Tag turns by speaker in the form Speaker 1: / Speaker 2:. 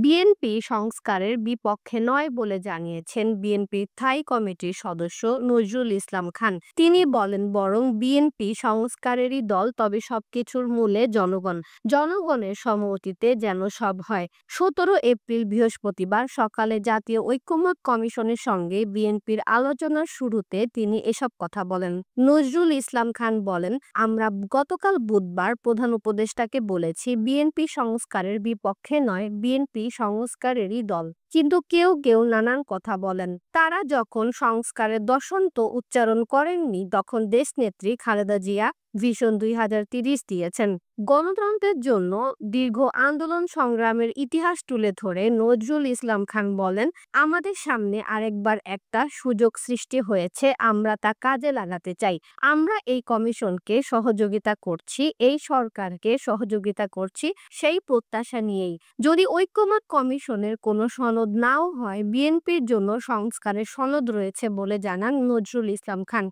Speaker 1: BNP সংস্কারের বিপক্ষে নয় বলে জানিয়েছেন বিএনপির স্থায়ী কমিটির সদস্য নজরুল ইসলাম খান। তিনি বলেন, বরং বিএনপি সংস্কারেরই দল, তবে সবকিছুর মূলে জনগণ। জনগণের সম্মতিতে যেন সব হয়। 17 এপ্রিল বৃহস্পতিবার সকালে জাতীয় ঐকমত্য কমিশনের সঙ্গে বিএনপির আলোচনার শুরুতে তিনি এসব কথা বলেন। নজরুল ইসলাম খান বলেন, আমরা গতকাল বুধবার প্রধান উপদেষ্টাকে বলেছি বিএনপি সংস্কারের বিপক্ষে নয়, বিএনপি সংস্কারেরই দল। কিন্তু কেউ কেউ নানান কথা বলেন। তারা যখন সংস্কারের দশন্ত উচ্চারণ করেননি, তখন দেশনেত্রী খালেদা জিয়া ভিশন 2030 দিয়েছেন। গণতন্ত্রের জন্য দীর্ঘ আন্দোলন সংগ্রামের ইতিহাস তুলে ধরে নজরুল ইসলাম খান বলেন, আমাদের সামনে আরেকবার একটা সুযোগ সৃষ্টি হয়েছে, আমরা তা কাজে লাগাতে চাই। আমরা এই কমিশনকে সহযোগিতা করছি, এই সরকারকে সহযোগিতা করছি সেই প্রত্যাশা নিয়েই। যদি ঐকমত্য কমিশনের কোনো সনদ নাও হয়, বিএনপির জন্য সংস্কারের সনদ রয়েছে বলে জানান নজরুল ইসলাম খান।